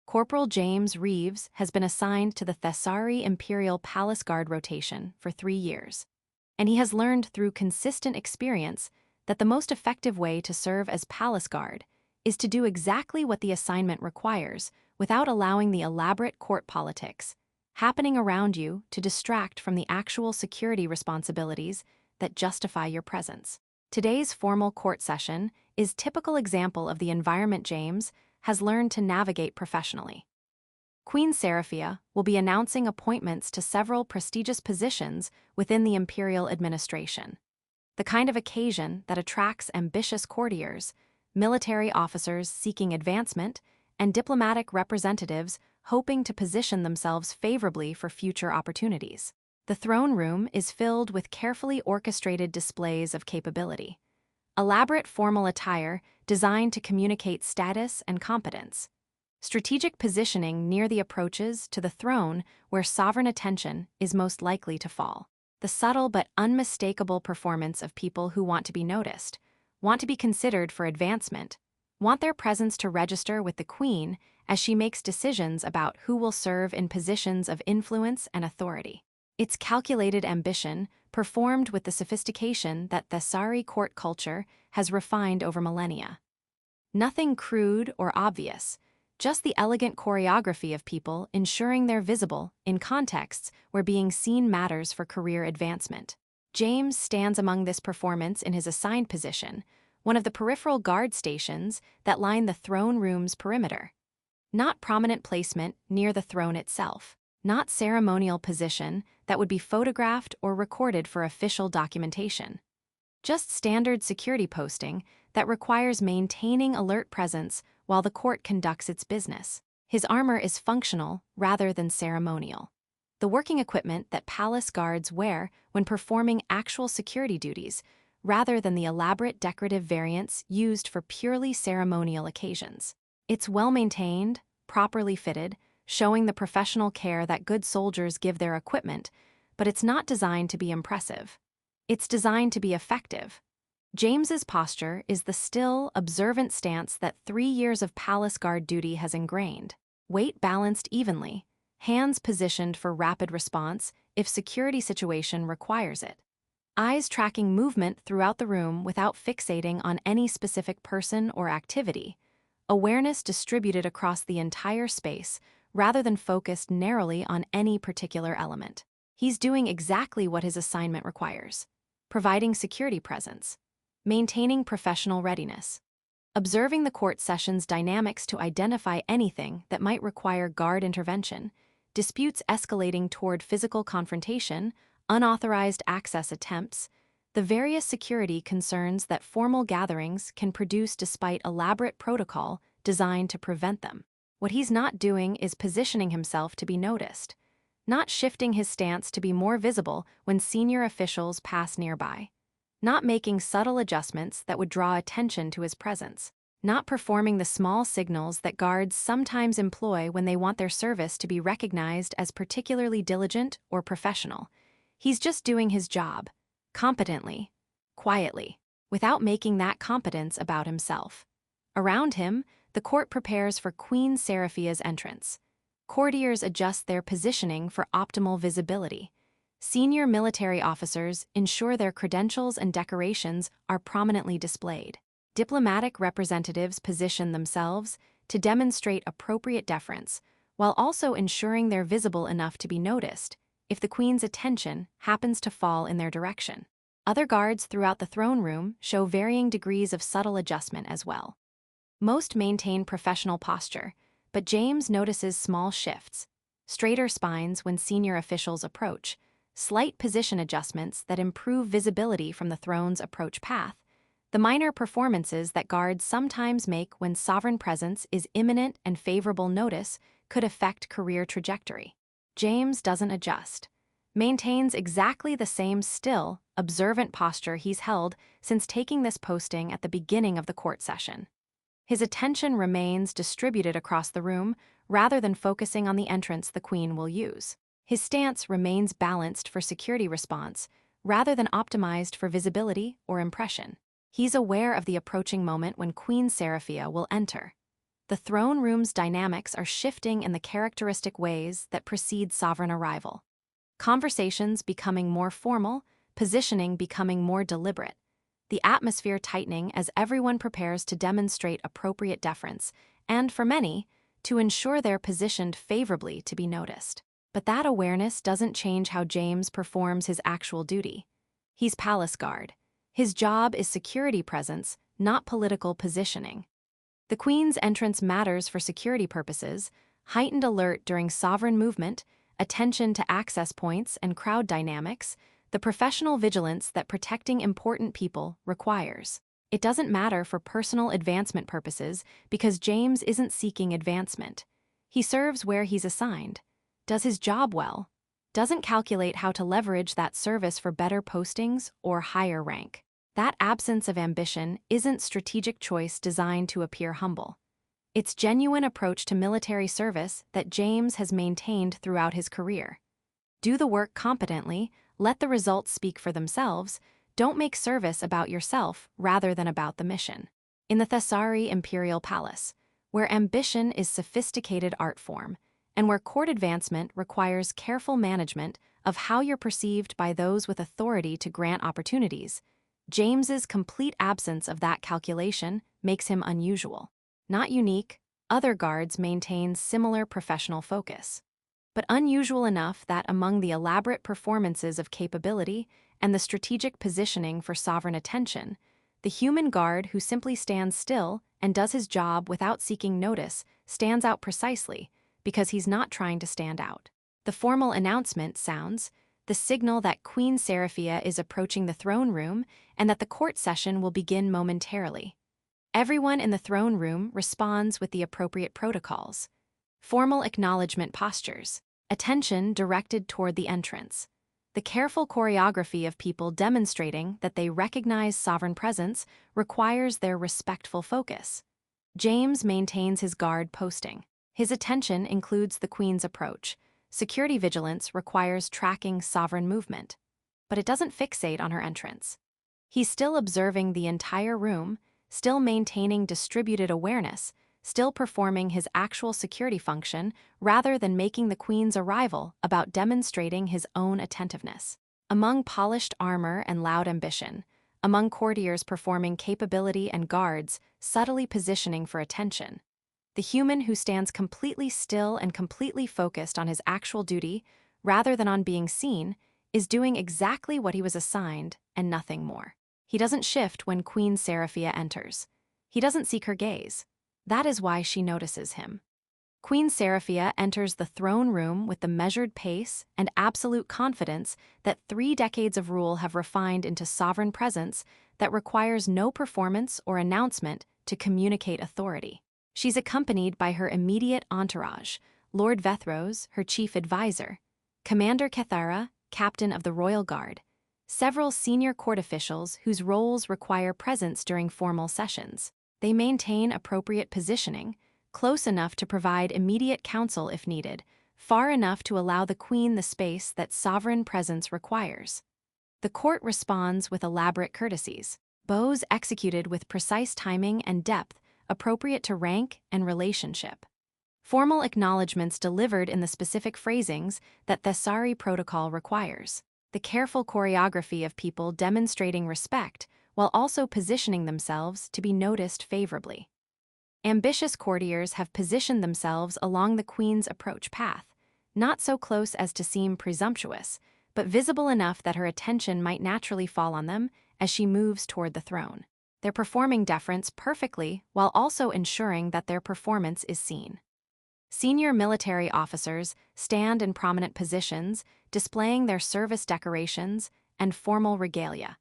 Corporal James Reeves has been assigned to the Thessari Imperial Palace Guard rotation for 3 years, and he has learned through consistent experience that the most effective way to serve as palace guard is to do exactly what the assignment requires without allowing the elaborate court politics happening around you to distract from the actual security responsibilities that justify your presence. Today's formal court session is a typical example of the environment James has learned to navigate professionally. Queen Seraphia will be announcing appointments to several prestigious positions within the imperial administration, the kind of occasion that attracts ambitious courtiers, military officers seeking advancement, and diplomatic representatives hoping to position themselves favorably for future opportunities. The throne room is filled with carefully orchestrated displays of capability, elaborate formal attire designed to communicate status and competence, strategic positioning near the approaches to the throne where sovereign attention is most likely to fall, the subtle but unmistakable performance of people who want to be noticed, want to be considered for advancement, want their presence to register with the Queen as she makes decisions about who will serve in positions of influence and authority. It's calculated ambition, performed with the sophistication that Thessari court culture has refined over millennia. Nothing crude or obvious, just the elegant choreography of people ensuring they're visible in contexts where being seen matters for career advancement. James stands among this performance in his assigned position, one of the peripheral guard stations that line the throne room's perimeter. Not prominent placement near the throne itself, not ceremonial position that would be photographed or recorded for official documentation. Just standard security posting that requires maintaining alert presence while the court conducts its business. His armor is functional rather than ceremonial. The working equipment that palace guards wear when performing actual security duties, rather than the elaborate decorative variants used for purely ceremonial occasions. It's well-maintained, properly fitted, showing the professional care that good soldiers give their equipment, but it's not designed to be impressive. It's designed to be effective. James's posture is the still, observant stance that 3 years of palace guard duty has ingrained. Weight balanced evenly, hands positioned for rapid response if security situation requires it. Eyes tracking movement throughout the room without fixating on any specific person or activity. Awareness distributed across the entire space rather than focused narrowly on any particular element. He's doing exactly what his assignment requires, providing security presence, maintaining professional readiness, observing the court session's dynamics to identify anything that might require guard intervention, disputes escalating toward physical confrontation, unauthorized access attempts, the various security concerns that formal gatherings can produce despite elaborate protocol designed to prevent them. What he's not doing is positioning himself to be noticed, not shifting his stance to be more visible when senior officials pass nearby, not making subtle adjustments that would draw attention to his presence, not performing the small signals that guards sometimes employ when they want their service to be recognized as particularly diligent or professional. He's just doing his job, competently, quietly, without making that competence about himself. Around him, the court prepares for Queen Seraphia's entrance. Courtiers adjust their positioning for optimal visibility. Senior military officers ensure their credentials and decorations are prominently displayed. Diplomatic representatives position themselves to demonstrate appropriate deference, while also ensuring they're visible enough to be noticed if the Queen's attention happens to fall in their direction. Other guards throughout the throne room show varying degrees of subtle adjustment as well. Most maintain professional posture, but James notices small shifts, straighter spines when senior officials approach, slight position adjustments that improve visibility from the throne's approach path, the minor performances that guards sometimes make when sovereign presence is imminent and favorable notice could affect career trajectory. James doesn't adjust, maintains exactly the same still, observant posture he's held since taking this posting at the beginning of the court session. His attention remains distributed across the room rather than focusing on the entrance the Queen will use. His stance remains balanced for security response rather than optimized for visibility or impression. He's aware of the approaching moment when Queen Seraphia will enter. the throne room's dynamics are shifting in the characteristic ways that precede sovereign arrival. Conversations becoming more formal, positioning becoming more deliberate, the atmosphere tightening as everyone prepares to demonstrate appropriate deference, and for many, to ensure they're positioned favorably to be noticed. But that awareness doesn't change how James performs his actual duty. He's palace guard. His job is security presence, not political positioning. The Queen's entrance matters for security purposes, heightened alert during sovereign movement, attention to access points and crowd dynamics, the professional vigilance that protecting important people requires. It doesn't matter for personal advancement purposes because James isn't seeking advancement. He serves where he's assigned, does his job well, doesn't calculate how to leverage that service for better postings or higher rank. That absence of ambition isn't strategic choice designed to appear humble. It's genuine approach to military service that James has maintained throughout his career. Do the work competently, let the results speak for themselves, don't make service about yourself rather than about the mission. In the Thessari Imperial Palace, where ambition is sophisticated art form, and where court advancement requires careful management of how you're perceived by those with authority to grant opportunities, James's complete absence of that calculation makes him unusual. Not unique, other guards maintain similar professional focus, but unusual enough that among the elaborate performances of capability and the strategic positioning for sovereign attention, the human guard who simply stands still and does his job without seeking notice stands out precisely because he's not trying to stand out. The formal announcement sounds, the signal that Queen Seraphia is approaching the throne room and that the court session will begin momentarily. Everyone in the throne room responds with the appropriate protocols. Formal acknowledgement postures, attention directed toward the entrance. The careful choreography of people demonstrating that they recognize sovereign presence requires their respectful focus. James maintains his guard posting. His attention includes the Queen's approach. Security vigilance requires tracking sovereign movement, but it doesn't fixate on her entrance. He's still observing the entire room, still maintaining distributed awareness, still performing his actual security function rather than making the Queen's arrival about demonstrating his own attentiveness. Among polished armor and loud ambition, among courtiers performing capability and guards subtly positioning for attention, the human who stands completely still and completely focused on his actual duty, rather than on being seen, is doing exactly what he was assigned and nothing more. He doesn't shift when Queen Seraphia enters. He doesn't seek her gaze. That is why she notices him. Queen Seraphia enters the throne room with the measured pace and absolute confidence that 3 decades of rule have refined into sovereign presence that requires no performance or announcement to communicate authority. She's accompanied by her immediate entourage, Lord Vethros, her chief advisor, Commander Kethara, captain of the Royal Guard, several senior court officials whose roles require presence during formal sessions. They maintain appropriate positioning, close enough to provide immediate counsel if needed, far enough to allow the Queen the space that sovereign presence requires. The court responds with elaborate courtesies, bows executed with precise timing and depth appropriate to rank and relationship. Formal acknowledgments delivered in the specific phrasings that Thessari protocol requires. The careful choreography of people demonstrating respect while also positioning themselves to be noticed favorably. Ambitious courtiers have positioned themselves along the Queen's approach path, not so close as to seem presumptuous, but visible enough that her attention might naturally fall on them as she moves toward the throne. They're performing deference perfectly while also ensuring that their performance is seen. Senior military officers stand in prominent positions, displaying their service decorations and formal regalia,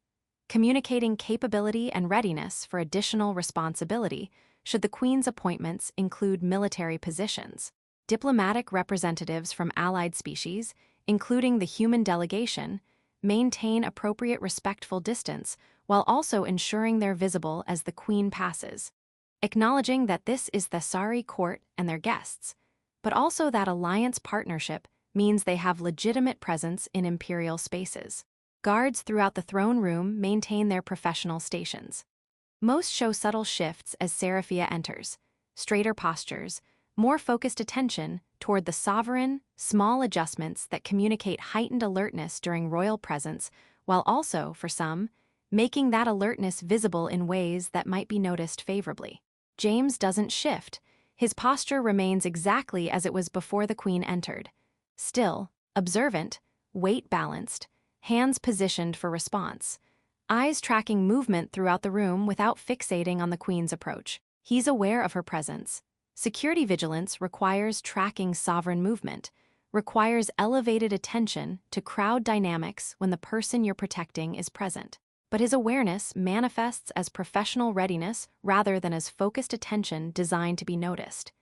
communicating capability and readiness for additional responsibility should the Queen's appointments include military positions. Diplomatic representatives from allied species, including the human delegation, maintain appropriate respectful distance while also ensuring they're visible as the Queen passes, acknowledging that this is Thessari court and their guests, but also that alliance partnership means they have legitimate presence in imperial spaces. Guards throughout the throne room maintain their professional stations. Most show subtle shifts as Seraphia enters, straighter postures, more focused attention toward the sovereign, small adjustments that communicate heightened alertness during royal presence, while also, for some, making that alertness visible in ways that might be noticed favorably. James doesn't shift. His posture remains exactly as it was before the Queen entered. Still, observant, weight balanced, hands positioned for response, eyes tracking movement throughout the room without fixating on the Queen's approach. He's aware of her presence. Security vigilance requires tracking sovereign movement, requires elevated attention to crowd dynamics when the person you're protecting is present. But his awareness manifests as professional readiness rather than as focused attention designed to be noticed.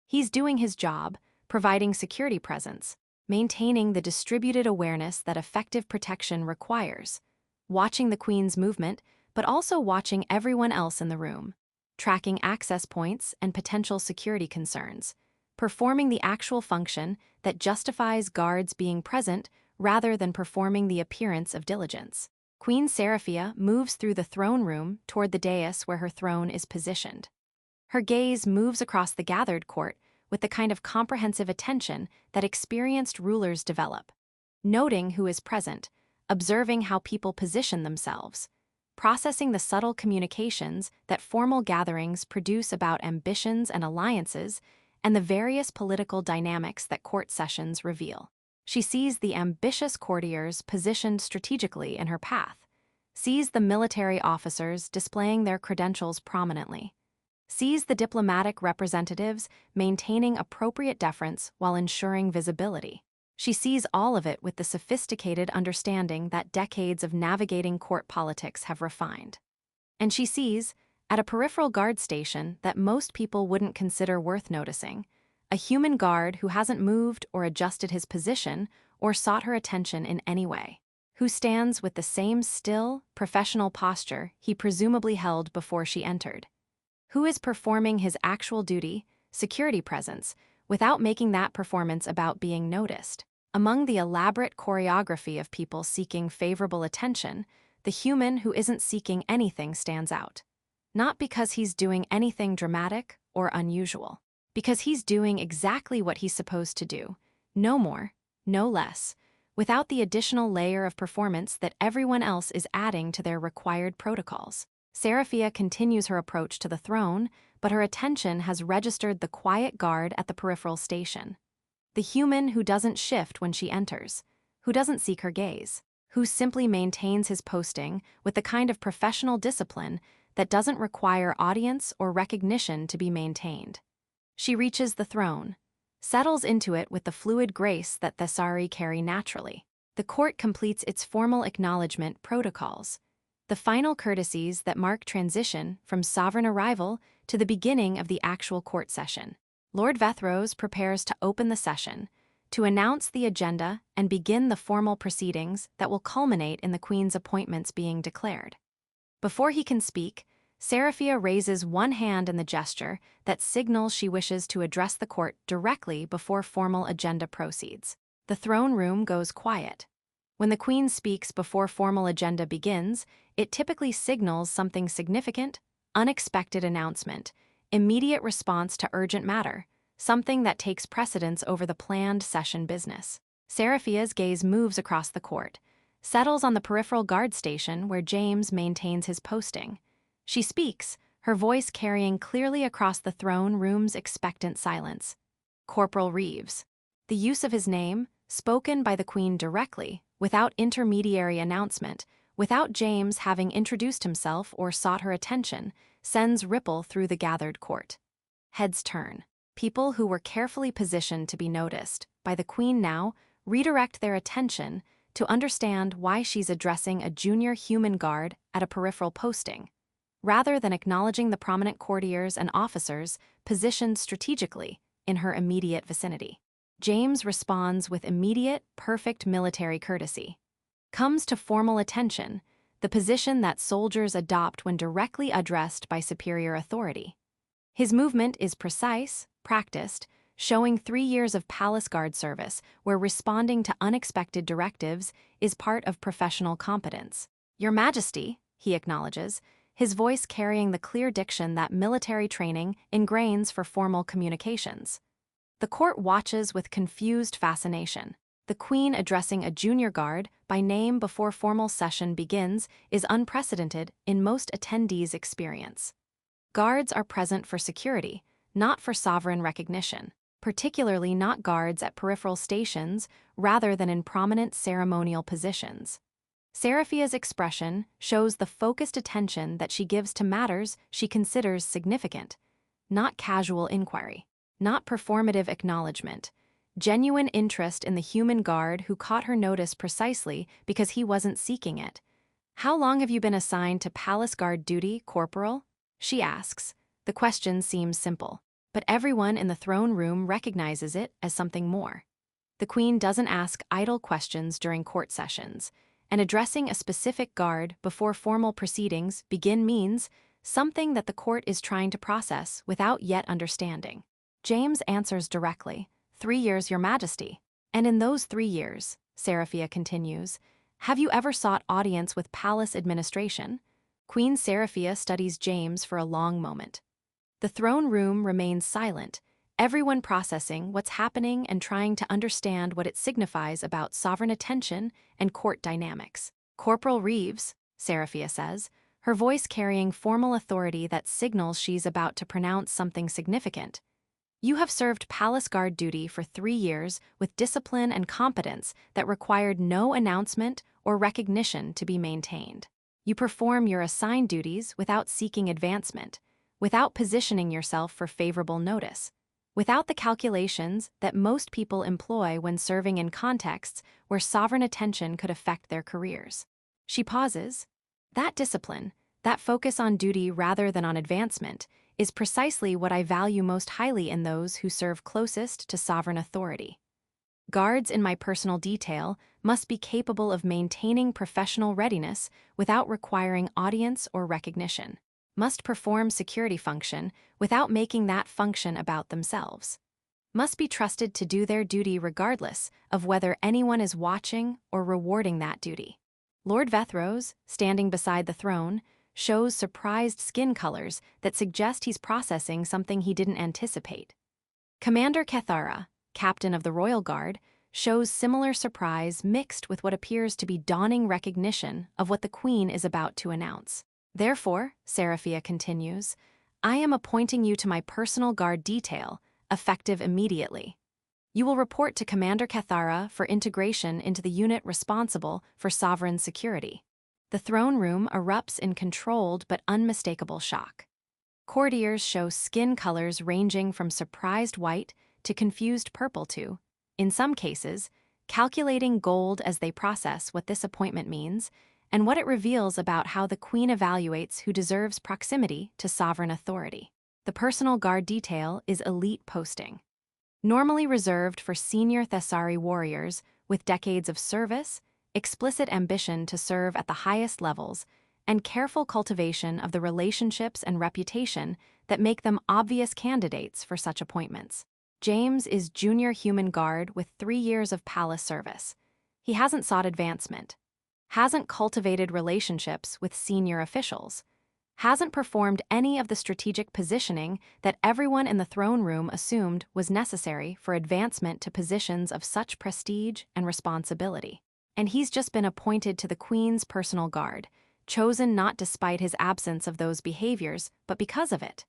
He's doing his job, providing security presence, maintaining the distributed awareness that effective protection requires, watching the Queen's movement, but also watching everyone else in the room, tracking access points and potential security concerns, performing the actual function that justifies guards being present rather than performing the appearance of diligence. Queen Seraphia moves through the throne room toward the dais where her throne is positioned. Her gaze moves across the gathered court with the kind of comprehensive attention that experienced rulers develop, noting who is present, observing how people position themselves, processing the subtle communications that formal gatherings produce about ambitions and alliances, and the various political dynamics that court sessions reveal. She sees the ambitious courtiers positioned strategically in her path, sees the military officers displaying their credentials prominently, sees the diplomatic representatives maintaining appropriate deference while ensuring visibility. She sees all of it with the sophisticated understanding that decades of navigating court politics have refined. And she sees, at a peripheral guard station that most people wouldn't consider worth noticing, a human guard who hasn't moved or adjusted his position or sought her attention in any way, who stands with the same still, professional posture he presumably held before she entered, who is performing his actual duty, security presence, without making that performance about being noticed. Among the elaborate choreography of people seeking favorable attention, the human who isn't seeking anything stands out. Not because he's doing anything dramatic or unusual, because he's doing exactly what he's supposed to do, no more, no less, without the additional layer of performance that everyone else is adding to their required protocols. Seraphia continues her approach to the throne, but her attention has registered the quiet guard at the peripheral station. The human who doesn't shift when she enters, who doesn't seek her gaze, who simply maintains his posting with the kind of professional discipline that doesn't require audience or recognition to be maintained. She reaches the throne, settles into it with the fluid grace that Thessari carry naturally. The court completes its formal acknowledgment protocols, the final courtesies that mark transition from sovereign arrival to the beginning of the actual court session. Lord Vethros prepares to open the session, to announce the agenda and begin the formal proceedings that will culminate in the Queen's appointments being declared. Before he can speak, Seraphia raises one hand in the gesture that signals she wishes to address the court directly before formal agenda proceeds. The throne room goes quiet. When the Queen speaks before formal agenda begins, it typically signals something significant, unexpected announcement, immediate response to urgent matter, something that takes precedence over the planned session business. Seraphia's gaze moves across the court, settles on the peripheral guard station where James maintains his posting. She speaks, her voice carrying clearly across the throne room's expectant silence. Corporal Reeves. The use of his name, spoken by the Queen directly, without intermediary announcement, without James having introduced himself or sought her attention, sends ripple through the gathered court. Heads turn. People who were carefully positioned to be noticed by the Queen now redirect their attention to understand why she's addressing a junior human guard at a peripheral posting, rather than acknowledging the prominent courtiers and officers positioned strategically in her immediate vicinity. James responds with immediate, perfect military courtesy. Comes to formal attention, the position that soldiers adopt when directly addressed by superior authority. His movement is precise, practiced, showing 3 years of palace guard service where responding to unexpected directives is part of professional competence. Your Majesty, he acknowledges, his voice carrying the clear diction that military training ingrains for formal communications. The court watches with confused fascination. The Queen addressing a junior guard by name before formal session begins is unprecedented in most attendees' experience. Guards are present for security, not for sovereign recognition, particularly not guards at peripheral stations rather than in prominent ceremonial positions. Seraphia's expression shows the focused attention that she gives to matters she considers significant, not casual inquiry, not performative acknowledgement, genuine interest in the human guard who caught her notice precisely because he wasn't seeking it. "How long have you been assigned to palace guard duty, Corporal?" she asks. The question seems simple, but everyone in the throne room recognizes it as something more. The Queen doesn't ask idle questions during court sessions, and addressing a specific guard before formal proceedings begin means something that the court is trying to process without yet understanding. James answers directly, 3 years, Your Majesty. And in those 3 years, Seraphia continues, have you ever sought audience with palace administration? Queen Seraphia studies James for a long moment. The throne room remains silent, everyone processing what's happening and trying to understand what it signifies about sovereign attention and court dynamics. Corporal Reeves, Seraphia says, her voice carrying formal authority that signals she's about to pronounce something significant. You have served palace guard duty for 3 years with discipline and competence that required no announcement or recognition to be maintained. You perform your assigned duties without seeking advancement, without positioning yourself for favorable notice, without the calculations that most people employ when serving in contexts where sovereign attention could affect their careers. She pauses. That discipline, that focus on duty rather than on advancement, is precisely what I value most highly in those who serve closest to sovereign authority. Guards in my personal detail must be capable of maintaining professional readiness without requiring audience or recognition, must perform security function without making that function about themselves, must be trusted to do their duty regardless of whether anyone is watching or rewarding that duty. Lord Vethros, standing beside the throne, shows surprised skin colors that suggest he's processing something he didn't anticipate. Commander Thessari, captain of the Royal Guard, shows similar surprise mixed with what appears to be dawning recognition of what the Queen is about to announce. Therefore, Seraphia continues, I am appointing you to my personal guard detail, effective immediately. You will report to Commander Thessari for integration into the unit responsible for sovereign security. The throne room erupts in controlled but unmistakable shock. Courtiers show skin colors ranging from surprised white to confused purple to, in some cases, calculating gold as they process what this appointment means and what it reveals about how the Queen evaluates who deserves proximity to sovereign authority. The personal guard detail is elite posting. Normally reserved for senior Thessari warriors with decades of service, explicit ambition to serve at the highest levels, and careful cultivation of the relationships and reputation that make them obvious candidates for such appointments. James is junior human guard with 3 years of palace service. He hasn't sought advancement, hasn't cultivated relationships with senior officials, hasn't performed any of the strategic positioning that everyone in the throne room assumed was necessary for advancement to positions of such prestige and responsibility. And he's just been appointed to the Queen's personal guard, chosen not despite his absence of those behaviors, but because of it.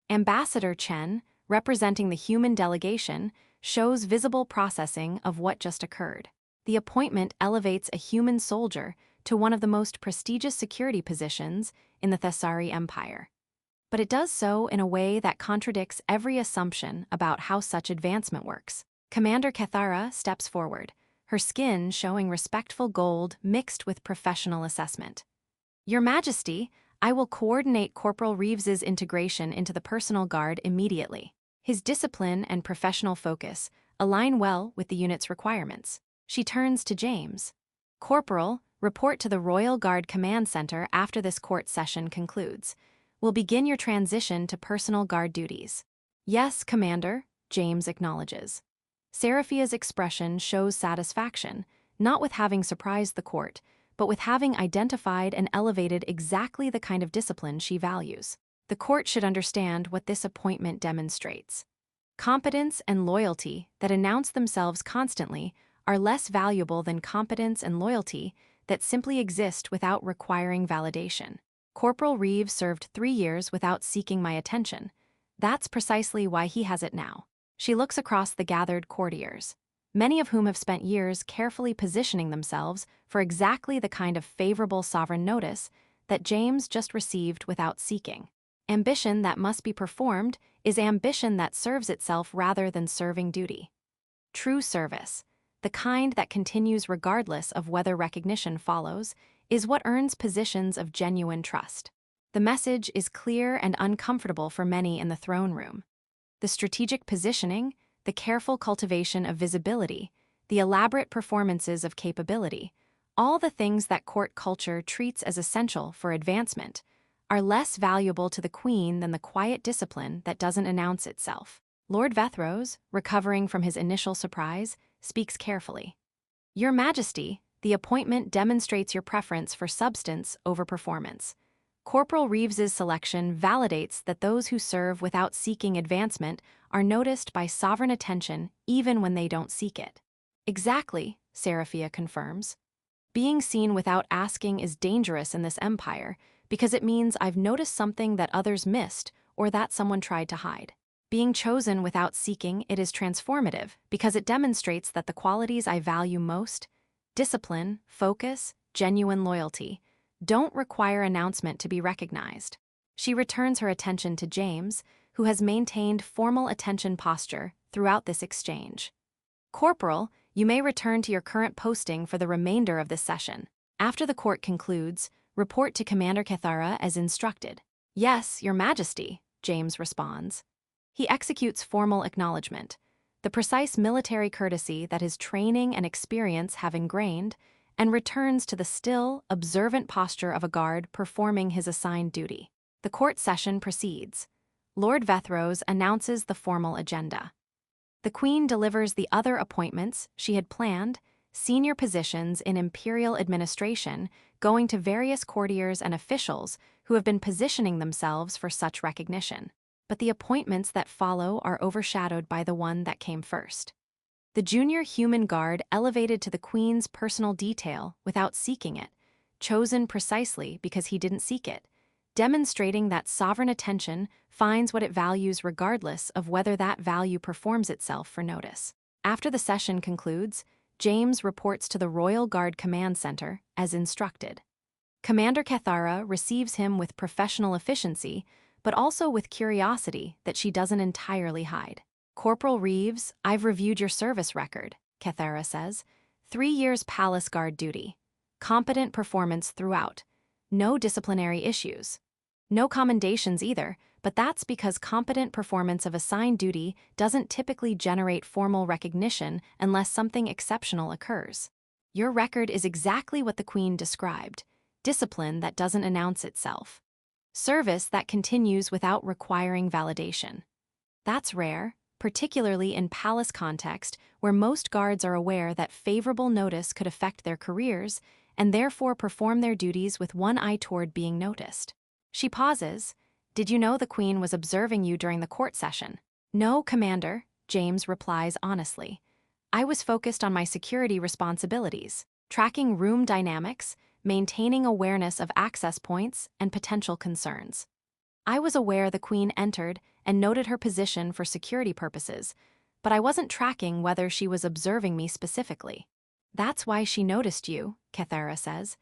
Ambassador Chen, representing the human delegation, shows visible processing of what just occurred. The appointment elevates a human soldier to one of the most prestigious security positions in the Thessari Empire. But it does so in a way that contradicts every assumption about how such advancement works. Commander Thessari steps forward, her skin showing respectful gold mixed with professional assessment. Your Majesty, I will coordinate Corporal Reeves's integration into the personal guard immediately. His discipline and professional focus align well with the unit's requirements. She turns to James. Corporal, report to the Royal Guard Command Center after this court session concludes. We'll begin your transition to personal guard duties. Yes, Commander, James acknowledges. Seraphia's expression shows satisfaction, not with having surprised the court, but with having identified and elevated exactly the kind of discipline she values. The court should understand what this appointment demonstrates. Competence and loyalty that announce themselves constantly are less valuable than competence and loyalty that simply exist without requiring validation. Corporal Reeves served 3 years without seeking my attention. That's precisely why he has it now. She looks across the gathered courtiers, many of whom have spent years carefully positioning themselves for exactly the kind of favorable sovereign notice that James just received without seeking. Ambition that must be performed is ambition that serves itself rather than serving duty. True service, the kind that continues regardless of whether recognition follows, is what earns positions of genuine trust. The message is clear and uncomfortable for many in the throne room. The strategic positioning, the careful cultivation of visibility, the elaborate performances of capability, all the things that court culture treats as essential for advancement, are less valuable to the Queen than the quiet discipline that doesn't announce itself. Lord Vethros, recovering from his initial surprise, speaks carefully. Your Majesty, the appointment demonstrates your preference for substance over performance. Corporal Reeves's selection validates that those who serve without seeking advancement are noticed by sovereign attention even when they don't seek it. Exactly, Seraphia confirms. Being seen without asking is dangerous in this empire because it means I've noticed something that others missed or that someone tried to hide. Being chosen without seeking it is transformative because it demonstrates that the qualities I value most, discipline, focus, genuine loyalty, don't require announcement to be recognized. She returns her attention to James, who has maintained formal attention posture throughout this exchange. Corporal, you may return to your current posting for the remainder of this session. After the court concludes, report to Commander Thessari as instructed. Yes, Your Majesty, James responds. He executes formal acknowledgement, the precise military courtesy that his training and experience have ingrained, and returns to the still, observant posture of a guard performing his assigned duty. The court session proceeds. Lord Vethros announces the formal agenda. The Queen delivers the other appointments she had planned, senior positions in imperial administration, going to various courtiers and officials who have been positioning themselves for such recognition. But the appointments that follow are overshadowed by the one that came first. The junior human guard elevated to the Queen's personal detail without seeking it, chosen precisely because he didn't seek it, demonstrating that sovereign attention finds what it values regardless of whether that value performs itself for notice. After the session concludes, James reports to the Royal Guard Command Center as instructed. Commander Thessari receives him with professional efficiency, but also with curiosity that she doesn't entirely hide. Corporal Reeves, I've reviewed your service record, Thessari says. 3 years palace guard duty. Competent performance throughout. No disciplinary issues. No commendations either, but that's because competent performance of assigned duty doesn't typically generate formal recognition unless something exceptional occurs. Your record is exactly what the Queen described. Discipline that doesn't announce itself. Service that continues without requiring validation. That's rare, particularly in palace context where most guards are aware that favorable notice could affect their careers and therefore perform their duties with one eye toward being noticed. She pauses. Did you know the Queen was observing you during the court session? No, Commander, James replies honestly. I was focused on my security responsibilities, tracking room dynamics, maintaining awareness of access points and potential concerns. I was aware the Queen entered and noted her position for security purposes, but I wasn't tracking whether she was observing me specifically. That's why she noticed you, Thessari says.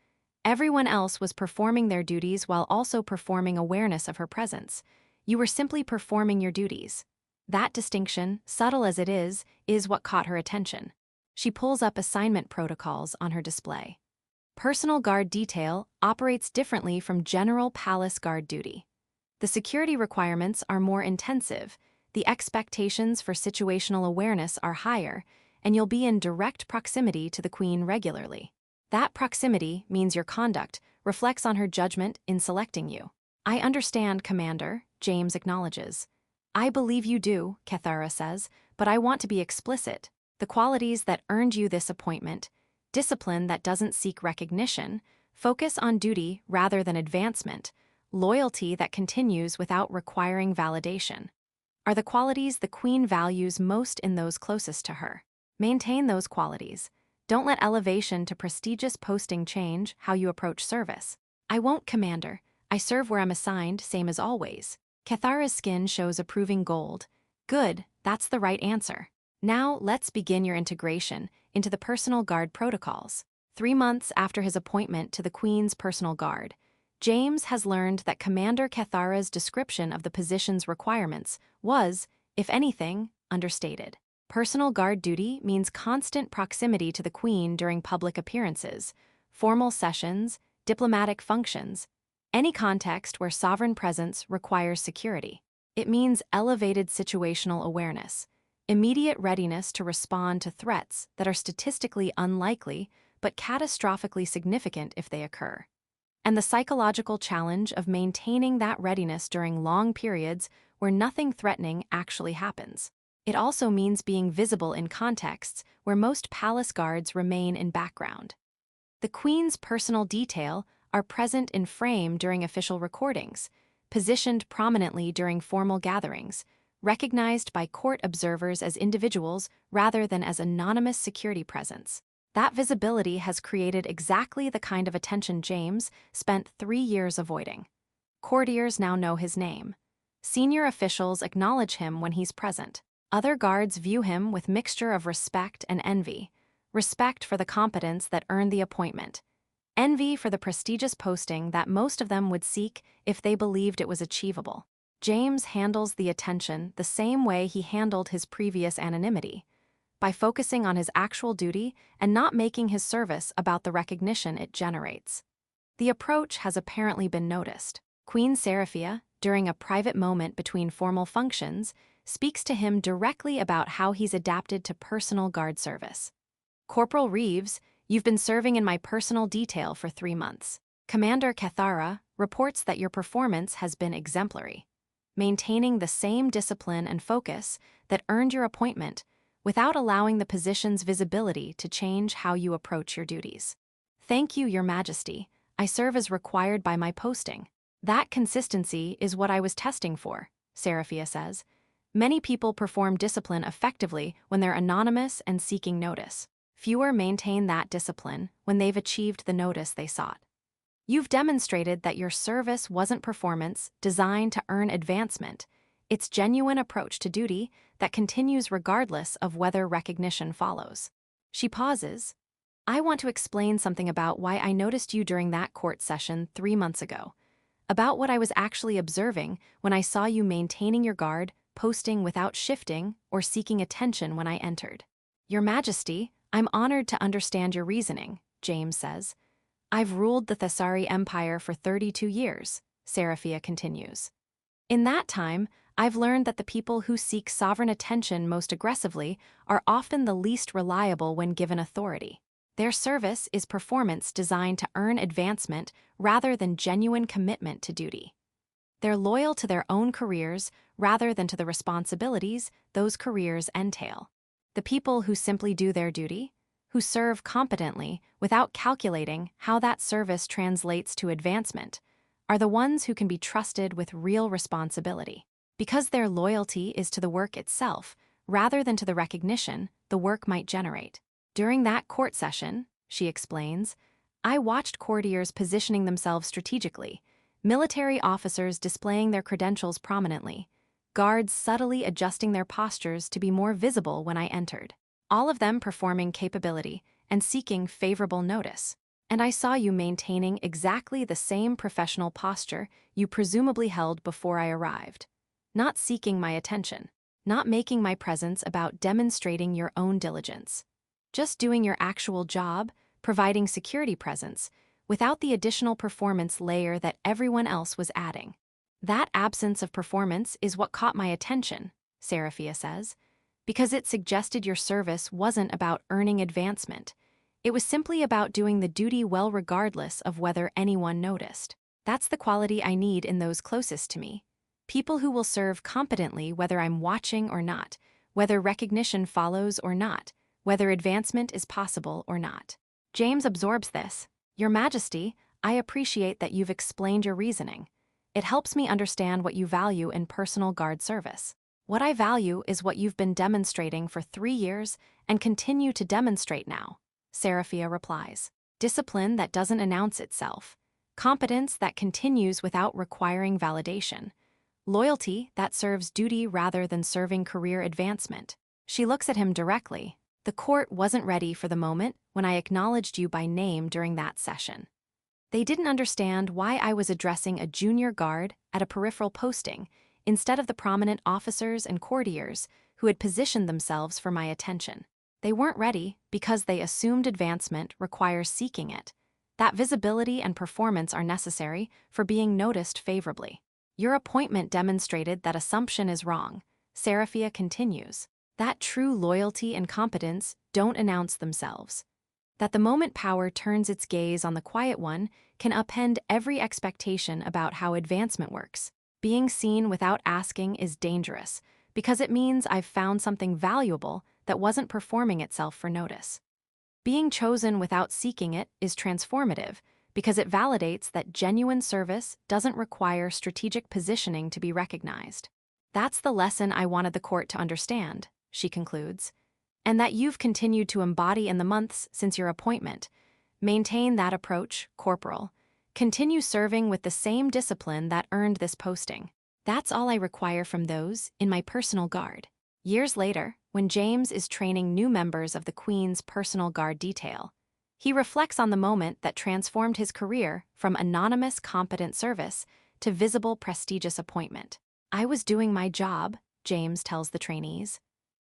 Everyone else was performing their duties while also performing awareness of her presence. You were simply performing your duties. That distinction, subtle as it is what caught her attention. She pulls up assignment protocols on her display. Personal guard detail operates differently from general palace guard duty. The security requirements are more intensive, the expectations for situational awareness are higher, and you'll be in direct proximity to the Queen regularly. That proximity means your conduct reflects on her judgment in selecting you. I understand, Commander, James acknowledges. I believe you do, Thessari says, but I want to be explicit. The qualities that earned you this appointment, discipline that doesn't seek recognition, focus on duty rather than advancement, loyalty that continues without requiring validation, are the qualities the Queen values most in those closest to her. Maintain those qualities. Don't let elevation to prestigious posting change how you approach service. I won't, Commander. I serve where I'm assigned, same as always. Cathara's skin shows approving gold. Good, that's the right answer. Now let's begin your integration into the personal guard protocols. 3 months after his appointment to the Queen's personal guard, James has learned that Commander Cathara's description of the position's requirements was, if anything, understated. Personal guard duty means constant proximity to the Queen during public appearances, formal sessions, diplomatic functions, any context where sovereign presence requires security. It means elevated situational awareness, immediate readiness to respond to threats that are statistically unlikely but catastrophically significant if they occur, and the psychological challenge of maintaining that readiness during long periods where nothing threatening actually happens. It also means being visible in contexts where most palace guards remain in background. The Queen's personal detail are present in frame during official recordings, positioned prominently during formal gatherings, recognized by court observers as individuals rather than as anonymous security presence. That visibility has created exactly the kind of attention James spent 3 years avoiding. Courtiers now know his name. Senior officials acknowledge him when he's present. Other guards view him with mixture of respect and envy. Respect for the competence that earned the appointment. Envy for the prestigious posting that most of them would seek if they believed it was achievable. James handles the attention the same way he handled his previous anonymity, by focusing on his actual duty and not making his service about the recognition it generates. The approach has apparently been noticed. Queen Seraphia, during a private moment between formal functions, speaks to him directly about how he's adapted to personal guard service. Corporal Reeves, you've been serving in my personal detail for 3 months. Commander Cathara reports that your performance has been exemplary, maintaining the same discipline and focus that earned your appointment without allowing the position's visibility to change how you approach your duties. Thank you, Your Majesty. I serve as required by my posting. That consistency is what I was testing for, Seraphia says. Many people perform discipline effectively when they're anonymous and seeking notice. Fewer maintain that discipline when they've achieved the notice they sought. You've demonstrated that your service wasn't performance designed to earn advancement. It's genuine approach to duty that continues regardless of whether recognition follows. She pauses. I want to explain something about why I noticed you during that court session 3 months ago, about what I was actually observing when I saw you maintaining your guard, posting without shifting or seeking attention when I entered. Your Majesty, I'm honored to understand your reasoning, James says. I've ruled the Thessari Empire for 32 years, Seraphia continues. In that time, I've learned that the people who seek sovereign attention most aggressively are often the least reliable when given authority. Their service is performance designed to earn advancement rather than genuine commitment to duty. They're loyal to their own careers rather than to the responsibilities those careers entail. The people who simply do their duty, who serve competently without calculating how that service translates to advancement, are the ones who can be trusted with real responsibility. Because their loyalty is to the work itself, rather than to the recognition the work might generate. During that court session, she explains, I watched courtiers positioning themselves strategically, military officers displaying their credentials prominently, guards subtly adjusting their postures to be more visible when I entered, all of them performing capability and seeking favorable notice. And I saw you maintaining exactly the same professional posture you presumably held before I arrived, not seeking my attention, not making my presence about demonstrating your own diligence, just doing your actual job, providing security presence, without the additional performance layer that everyone else was adding. That absence of performance is what caught my attention, Seraphia says, because it suggested your service wasn't about earning advancement. It was simply about doing the duty well regardless of whether anyone noticed. That's the quality I need in those closest to me. People who will serve competently whether I'm watching or not, whether recognition follows or not, whether advancement is possible or not. James absorbs this. Your Majesty, I appreciate that you've explained your reasoning. It helps me understand what you value in personal guard service. What I value is what you've been demonstrating for 3 years and continue to demonstrate now, Seraphia replies. Discipline that doesn't announce itself. Competence that continues without requiring validation. Loyalty that serves duty rather than serving career advancement. She looks at him directly. The court wasn't ready for the moment when I acknowledged you by name during that session. They didn't understand why I was addressing a junior guard at a peripheral posting instead of the prominent officers and courtiers who had positioned themselves for my attention. They weren't ready because they assumed advancement requires seeking it. That visibility and performance are necessary for being noticed favorably. Your appointment demonstrated that assumption is wrong, Seraphia continues. That true loyalty and competence don't announce themselves. That the moment power turns its gaze on the quiet one can upend every expectation about how advancement works. Being seen without asking is dangerous because it means I've found something valuable that wasn't performing itself for notice. Being chosen without seeking it is transformative because it validates that genuine service doesn't require strategic positioning to be recognized. That's the lesson I wanted the court to understand, she concludes, and that you've continued to embody in the months since your appointment. Maintain that approach, Corporal. Continue serving with the same discipline that earned this posting. That's all I require from those in my personal guard. Years later, when James is training new members of the Queen's personal guard detail, he reflects on the moment that transformed his career from anonymous competent service to visible prestigious appointment. I was doing my job, James tells the trainees.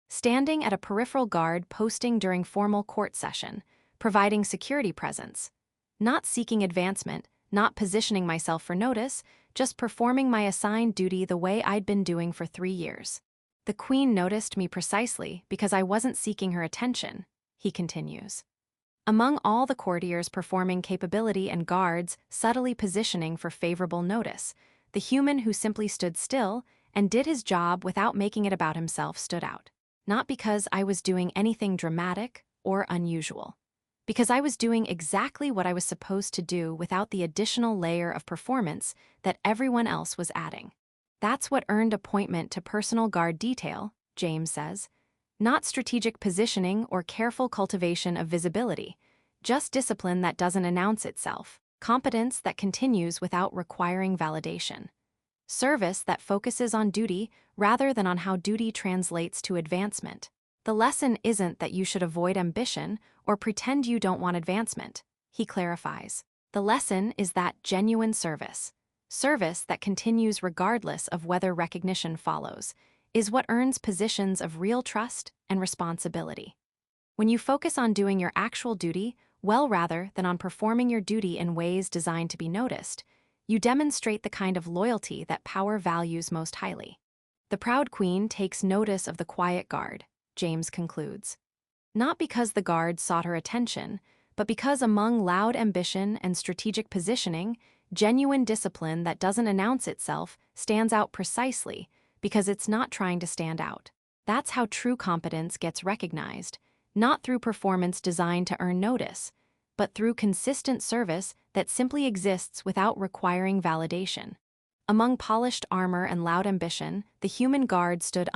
Standing at a peripheral guard posting during formal court session, providing security presence. Not seeking advancement, not positioning myself for notice, just performing my assigned duty the way I'd been doing for 3 years. The Queen noticed me precisely because I wasn't seeking her attention, he continues. Among all the courtiers performing capability and guards subtly positioning for favorable notice, the human who simply stood still and did his job without making it about himself stood out. Not because I was doing anything dramatic or unusual. Because I was doing exactly what I was supposed to do without the additional layer of performance that everyone else was adding. That's what earned appointment to personal guard detail, James says. Not strategic positioning or careful cultivation of visibility, just discipline that doesn't announce itself, competence that continues without requiring validation. Service that focuses on duty rather than on how duty translates to advancement. The lesson isn't that you should avoid ambition or pretend you don't want advancement, he clarifies. The lesson is that genuine service that continues regardless of whether recognition follows, is what earns positions of real trust and responsibility. When you focus on doing your actual duty well rather than on performing your duty in ways designed to be noticed, you demonstrate the kind of loyalty that power values most highly. The proud queen takes notice of the quiet guard, James concludes. Not because the guard sought her attention, but because among loud ambition and strategic positioning, genuine discipline that doesn't announce itself stands out precisely because it's not trying to stand out. That's how true competence gets recognized, not through performance designed to earn notice, but through consistent service that simply exists without requiring validation. Among polished armor and loud ambition, the human guard stood